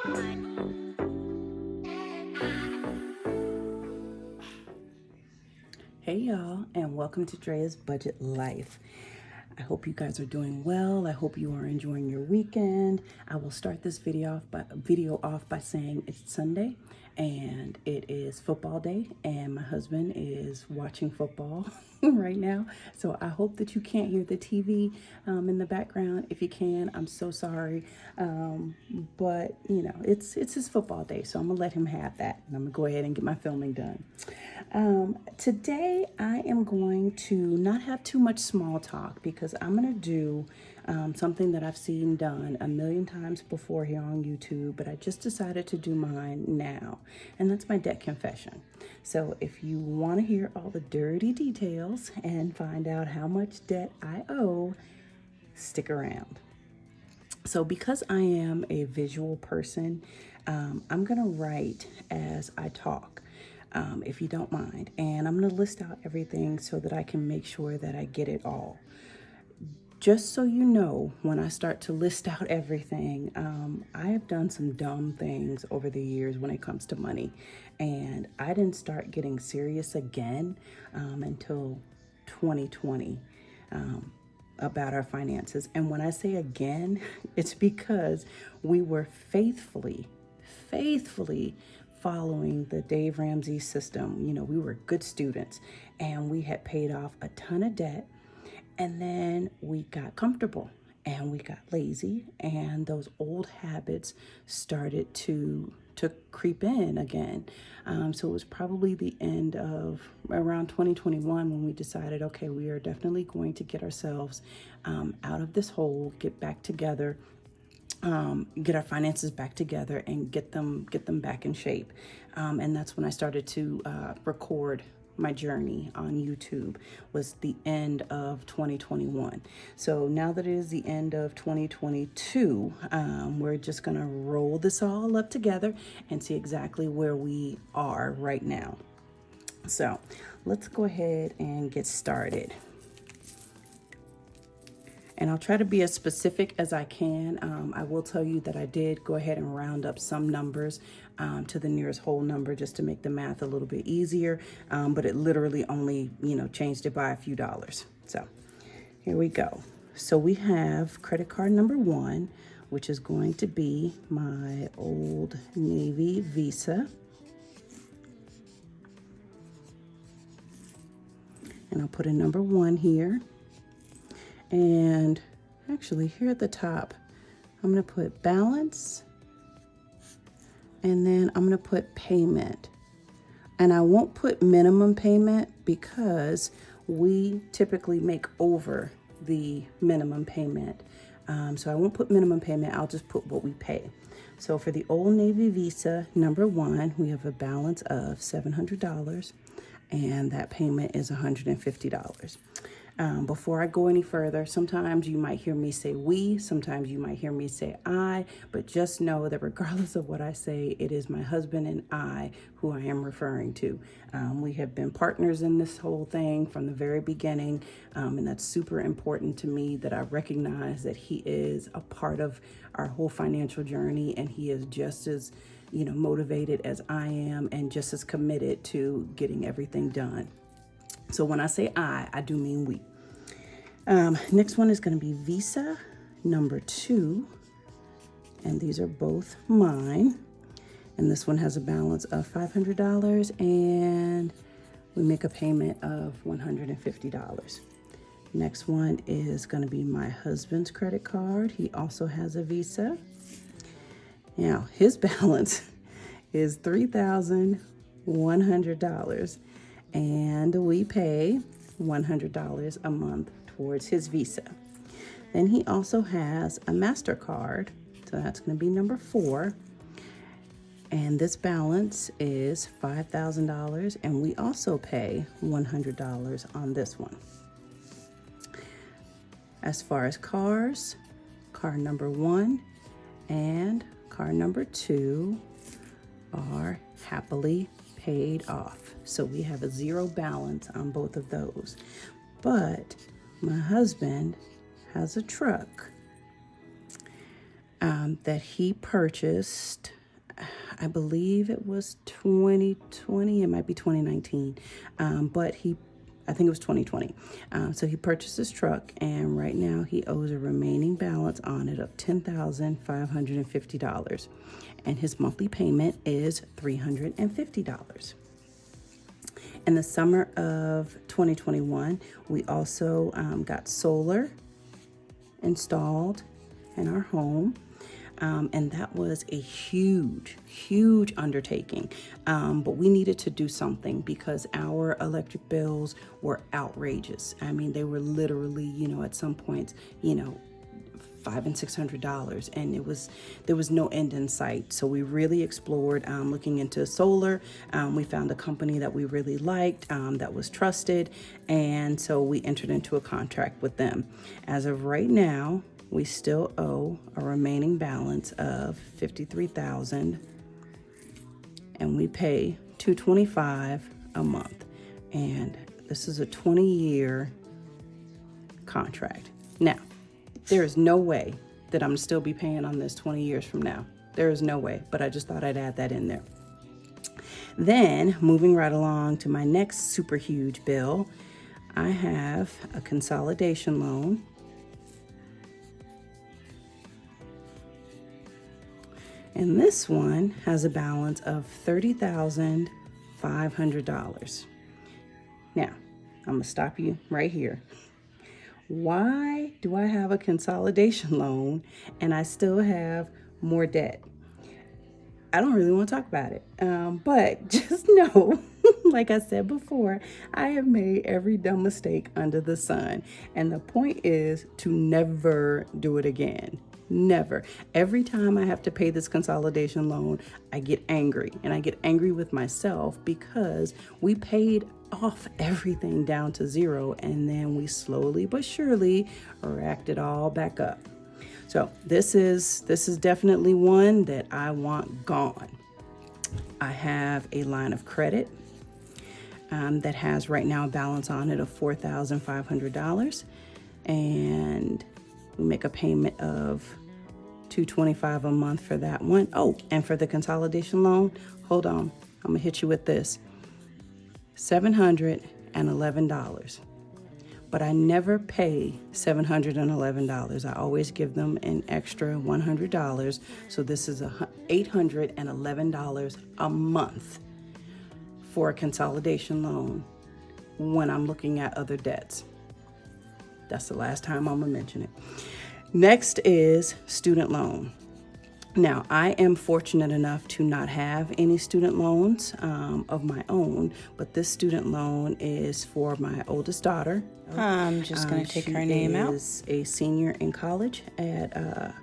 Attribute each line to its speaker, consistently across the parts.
Speaker 1: Hey y'all, and welcome to Drea's Budget Life. I hope you guys are doing well. I hope you are enjoying your weekend. I will start this video off by saying it's Sunday and it is football day, and my husband is watching football right now. So I hope that you can't hear the TV in the background. If you can, I'm so sorry. But you know, it's his football day, so I'm gonna let him have that, and I'm gonna go ahead and get my filming done. Today I am going to not have too much small talk because I'm going to do something that I've seen done a million times before here on YouTube, but I just decided to do mine now, and that's my debt confession. So if you want to hear all the dirty details and find out how much debt I owe, stick around. So because I am a visual person, I'm going to write as I talk. If you don't mind. And I'm going to list out everything so that I can make sure that I get it all. Just so you know, when I start to list out everything, I have done some dumb things over the years when it comes to money. And I didn't start getting serious again until 2020. About our finances. And when I say again, it's because we were faithfully following the Dave Ramsey system. You know, we were good students and we had paid off a ton of debt, and then we got comfortable and we got lazy, and those old habits started to creep in again. So it was probably the end of around 2021 when we decided, okay, we are definitely going to get ourselves out of this hole, get back together, get our finances back together, and get them back in shape. And that's when I started to record my journey on YouTube. Was the end of 2021. So now that it is the end of 2022, we're just gonna roll this all up together and see exactly where we are right now. So let's go ahead and get started. And I'll try to be as specific as I can. I will tell you that I did go ahead and round up some numbers to the nearest whole number just to make the math a little bit easier. But it literally only, changed it by a few dollars. So here we go. So we have credit card number 1, which is going to be my Old Navy Visa. And I'll put a number 1 here. And actually here at the top, I'm going to put balance, and then I'm going to put payment. And I won't put minimum payment because we typically make over the minimum payment. So I won't put minimum payment. I'll just put what we pay. So for the Old Navy Visa number 1, we have a balance of $700, and that payment is $150. Before I go any further, sometimes you might hear me say we, sometimes you might hear me say I, but just know that regardless of what I say, it is my husband and I who I am referring to. We have been partners in this whole thing from the very beginning, and that's super important to me, that I recognize that he is a part of our whole financial journey, and he is just as motivated as I am, and just as committed to getting everything done. So when I say I do mean we. Next one is going to be Visa number 2, and these are both mine. And this one has a balance of $500, and we make a payment of $150. Next one is going to be my husband's credit card. He also has a Visa. Now his balance is $3,100. And we pay $100 a month towards his Visa. Then he also has a MasterCard, so that's going to be number 4. And this balance is $5,000, and we also pay $100 on this one. As far as cars, car number 1 and car number 2 are happily paid off. So we have a 0 balance on both of those. But my husband has a truck that he purchased. I believe it was 2020. It might be 2019, but I think it was 2020. So he purchased this truck, and right now he owes a remaining balance on it of $10,550, and his monthly payment is $350. In the summer of 2021, we also got solar installed in our home. And that was a huge undertaking. But we needed to do something because our electric bills were outrageous. I mean, they were literally, at some points, $500 and $600, and there was no end in sight. So we really explored looking into solar. We found a company that we really liked, that was trusted, and so we entered into a contract with them. As of right now, we still owe a remaining balance of $53,000, and we pay $225 a month. And this is a 20-year contract. Now, there is no way that I'm gonna still be paying on this 20 years from now. There is no way, but I just thought I'd add that in there. Then, moving right along to my next super huge bill, I have a consolidation loan. And this one has a balance of $30,500. Now, I'm gonna stop you right here. Why do I have a consolidation loan and I still have more debt? I don't really want to talk about it, but just know, like I said before, I have made every dumb mistake under the sun, and the point is to never do it again. Never. Every time I have to pay this consolidation loan, I get angry, and I get angry with myself because we paid off everything down to zero, and then we slowly but surely racked it all back up. So this is definitely one that I want gone. I have a line of credit that has right now a balance on it of $4,500, and we make a payment of $225 a month for that one. Oh, and for the consolidation loan, hold on, I'm gonna hit you with this. $711. But I never pay $711. I always give them an extra $100. So this is $811 a month for a consolidation loan when I'm looking at other debts. That's the last time I'm gonna mention it. Next is student loan. Now, I am fortunate enough to not have any student loans of my own, but this student loan is for my oldest daughter.
Speaker 2: I'm just going to take her name out.
Speaker 1: She is a senior in college at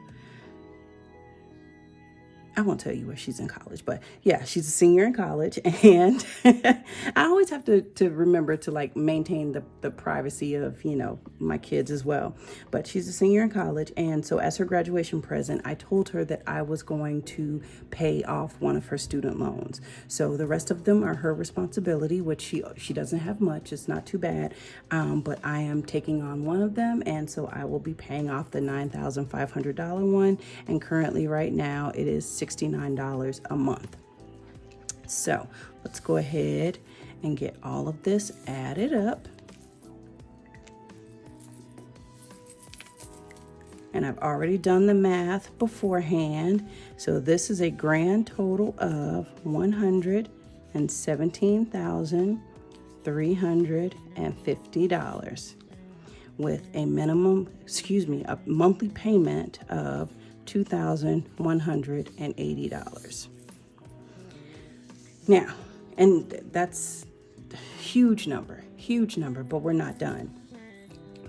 Speaker 1: I won't tell you where she's in college, but yeah, she's a senior in college, and I always have to remember to like maintain the privacy of, my kids as well. But she's a senior in college, and so as her graduation present, I told her that I was going to pay off one of her student loans. So the rest of them are her responsibility, which she doesn't have much. It's not too bad, but I am taking on one of them, and so I will be paying off the $9,500 one, and currently right now it is $69 a month. So let's go ahead and get all of this added up. And I've already done the math beforehand. So this is a grand total of $117,350 with a a monthly payment of $2,180. Now, and that's huge number, but we're not done,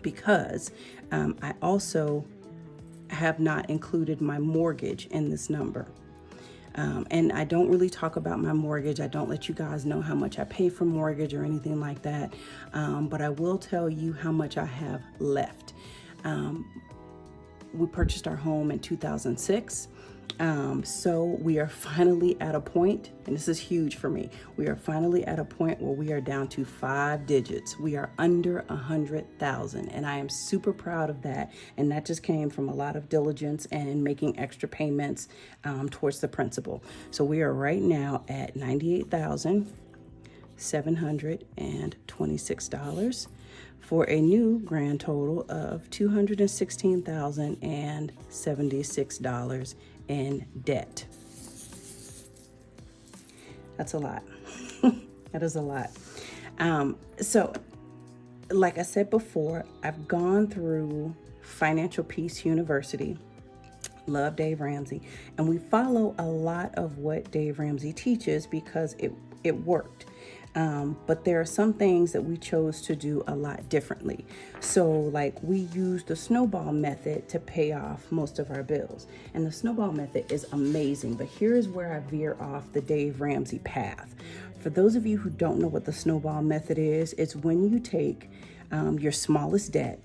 Speaker 1: because I also have not included my mortgage in this number. And I don't really talk about my mortgage. I don't let you guys know how much I pay for mortgage or anything like that. But I will tell you how much I have left. We purchased our home in 2006, So we are finally at a point, and this is huge for me. We are finally at a point where we are down to 5 digits. We are under 100,000, and I am super proud of that. And that just came from a lot of diligence and making extra payments towards the principal. So we are right now at $98,726 for a new grand total of $216,076 in debt. That's a lot. That is a lot. So, like I said before, I've gone through Financial Peace University. Love Dave Ramsey. And we follow a lot of what Dave Ramsey teaches because it worked. But there are some things that we chose to do a lot differently. So like we use the snowball method to pay off most of our bills. And the snowball method is amazing, but here's where I veer off the Dave Ramsey path. For those of you who don't know what the snowball method is, it's when you take your smallest debt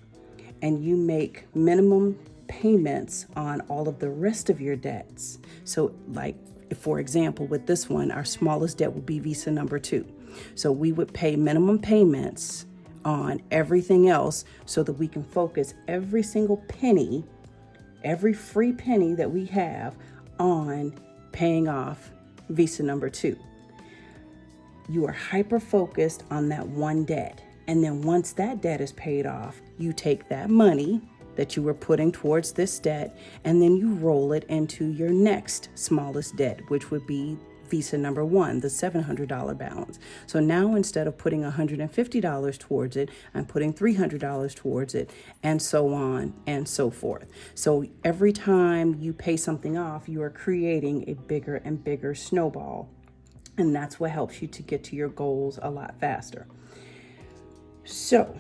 Speaker 1: and you make minimum payments on all of the rest of your debts. So like, for example, with this one, our smallest debt would be Visa number 2. So we would pay minimum payments on everything else so that we can focus every single penny, every free penny that we have on paying off Visa number 2. You are hyper focused on that one debt. And then once that debt is paid off, you take that money that you were putting towards this debt, and then you roll it into your next smallest debt, which would be Visa number 1, the $700 balance. So now instead of putting $150 towards it, I'm putting $300 towards it, and so on and so forth. So every time you pay something off, you are creating a bigger and bigger snowball. And that's what helps you to get to your goals a lot faster. So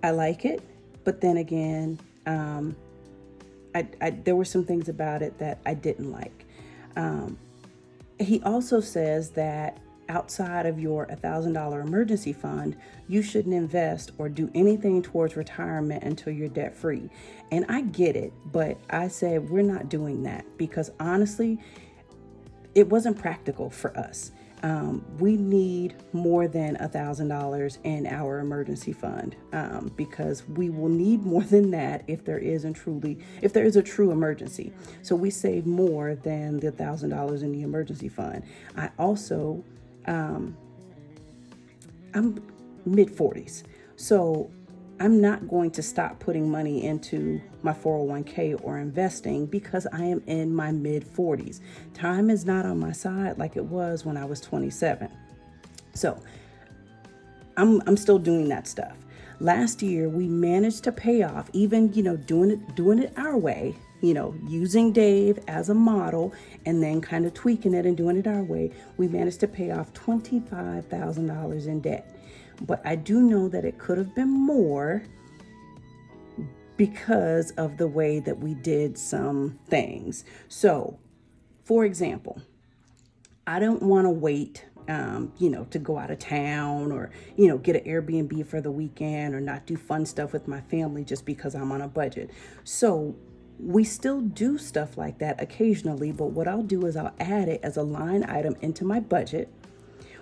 Speaker 1: I like it. But then again, there were some things about it that I didn't like. He also says that outside of your $1,000 emergency fund, you shouldn't invest or do anything towards retirement until you're debt free. And I get it, but I said we're not doing that because honestly, it wasn't practical for us. We need more than $1,000 in our emergency fund because we will need more than that if there is a true emergency. So we save more than the $1,000 in the emergency fund. I also, I'm mid-40s, so I'm not going to stop putting money into my 401k or investing because I am in my mid-40s. Time is not on my side like it was when I was 27. So I'm still doing that stuff. Last year, we managed to pay off, even, doing it our way, using Dave as a model and then kind of tweaking it and doing it our way. We managed to pay off $25,000 in debt. But I do know that it could have been more because of the way that we did some things. So, for example, I don't want to wait, to go out of town or, get an Airbnb for the weekend or not do fun stuff with my family just because I'm on a budget. So we still do stuff like that occasionally, but what I'll do is I'll add it as a line item into my budget,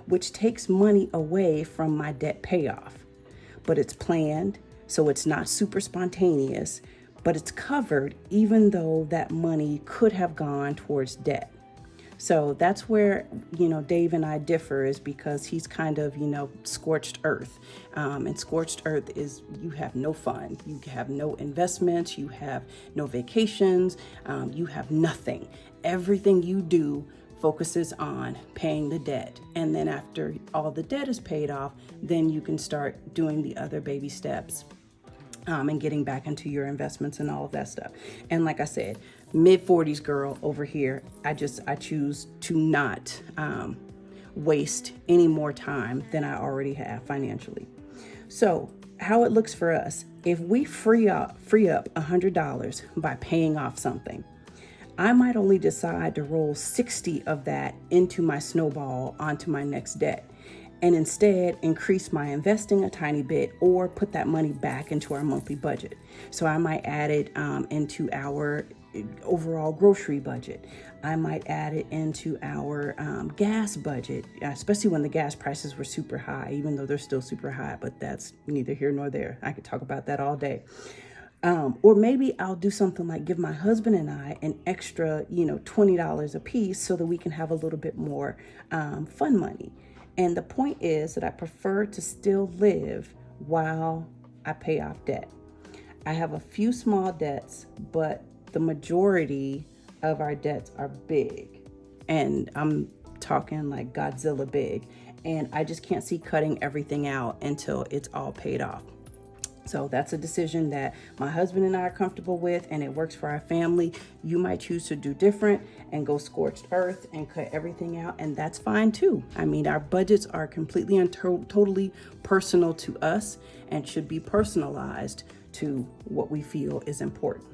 Speaker 1: which takes money away from my debt payoff. But it's planned, so it's not super spontaneous, but it's covered even though that money could have gone towards debt. So that's where, Dave and I differ is because he's kind of, scorched earth. And scorched earth is you have no fun, you have no investments, you have no vacations, you have nothing. Everything you do focuses on paying the debt. And then after all the debt is paid off, then you can start doing the other baby steps and getting back into your investments and all of that stuff. And like I said, mid-40s girl over here, I choose to not waste any more time than I already have financially. So how it looks for us, if we free up $100 by paying off something, I might only decide to roll 60 of that into my snowball onto my next debt and instead increase my investing a tiny bit or put that money back into our monthly budget. So I might add it into our overall grocery budget. I might add it into our gas budget, especially when the gas prices were super high, even though they're still super high, but that's neither here nor there. I could talk about that all day. Or maybe I'll do something like give my husband and I an extra, $20 a piece so that we can have a little bit more fun money. And the point is that I prefer to still live while I pay off debt. I have a few small debts, but the majority of our debts are big. And I'm talking like Godzilla big. And I just can't see cutting everything out until it's all paid off. So that's a decision that my husband and I are comfortable with, and it works for our family. You might choose to do different and go scorched earth and cut everything out, and that's fine too. I mean, our budgets are completely and totally personal to us and should be personalized to what we feel is important.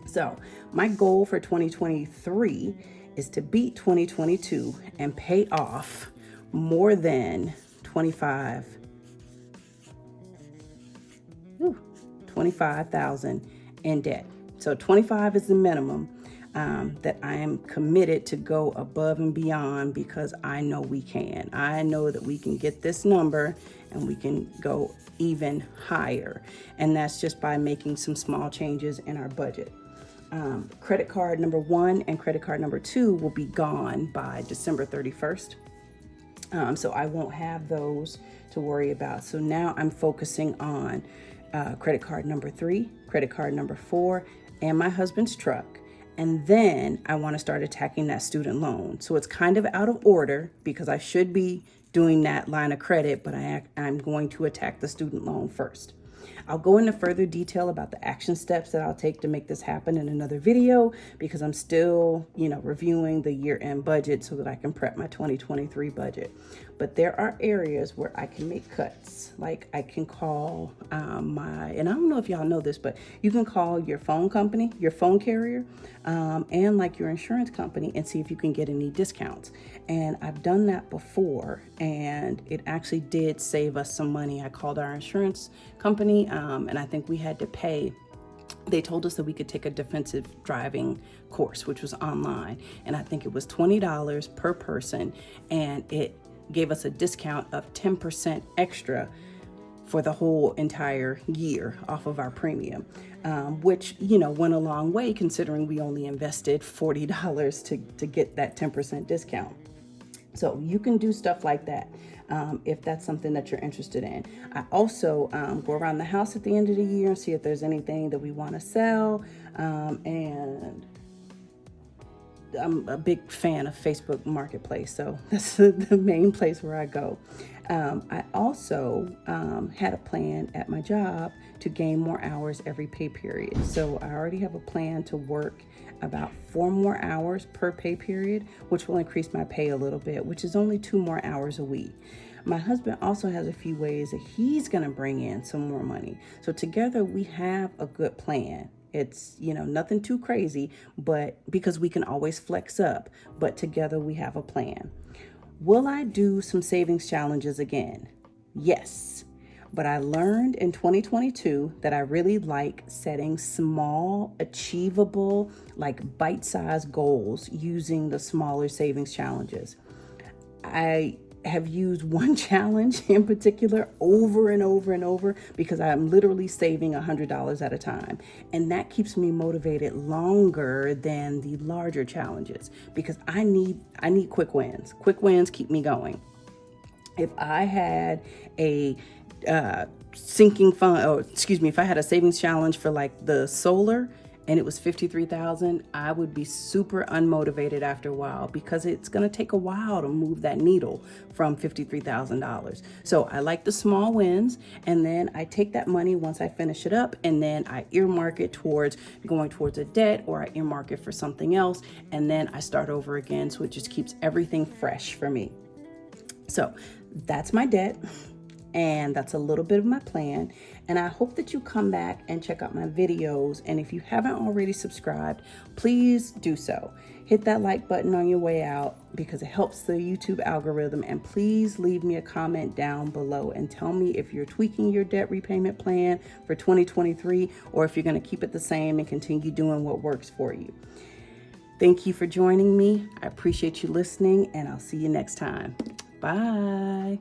Speaker 1: So my goal for 2023 is to beat 2022 and pay off more than 25,000 in debt. So 25 is the minimum that I am committed to go above and beyond, because I know we can. I know that we can get this number and we can go even higher. And that's just by making some small changes in our budget. Credit card number 1 and credit card number 2 will be gone by December 31st. So I won't have those to worry about. So now I'm focusing on credit card number 3, credit card number 4, and my husband's truck. And then I want to start attacking that student loan. So it's kind of out of order because I should be doing that line of credit, but I'm going to attack the student loan first. I'll go into further detail about the action steps that I'll take to make this happen in another video, because I'm still, reviewing the year-end budget so that I can prep my 2023 budget. But there are areas where I can make cuts. Like I can call and I don't know if y'all know this, but you can call your phone company, your phone carrier, and like your insurance company and see if you can get any discounts. And I've done that before, and it actually did save us some money. I called our insurance company, and I think we had to pay. They told us that we could take a defensive driving course, which was online. And I think it was $20 per person. And it gave us a discount of 10% extra for the whole entire year off of our premium, which, went a long way considering we only invested $40 to get that 10% discount. So you can do stuff like that if that's something that you're interested in. I also go around the house at the end of the year and see if there's anything that we want to sell. And I'm a big fan of Facebook Marketplace, so that's the main place where I go. I also had a plan at my job to gain more hours every pay period. So I already have a plan to work about 4 more hours per pay period, which will increase my pay a little bit, which is only 2 more hours a week. My husband also has a few ways that he's going to bring in some more money. So together we have a good plan. It's, nothing too crazy, but because we can always flex up, but together we have a plan. Will I do some savings challenges again? Yes. But I learned in 2022 that I really like setting small, achievable, like bite-sized goals using the smaller savings challenges. I have used one challenge in particular over and over and over because I'm literally saving $100 at a time. And that keeps me motivated longer than the larger challenges because I need quick wins. Quick wins keep me going. If I had a sinking fund, if I had a savings challenge for like the solar and it was $53,000, I would be super unmotivated after a while because it's going to take a while to move that needle from $53,000. So I like the small wins, and then I take that money once I finish it up, and then I earmark it towards going towards a debt, or I earmark it for something else, and then I start over again. So it just keeps everything fresh for me. So that's my debt. And that's a little bit of my plan. And I hope that you come back and check out my videos. And if you haven't already subscribed, please do so. Hit that like button on your way out because it helps the YouTube algorithm. And please leave me a comment down below and tell me if you're tweaking your debt repayment plan for 2023 or if you're going to keep it the same and continue doing what works for you. Thank you for joining me. I appreciate you listening, and I'll see you next time. Bye.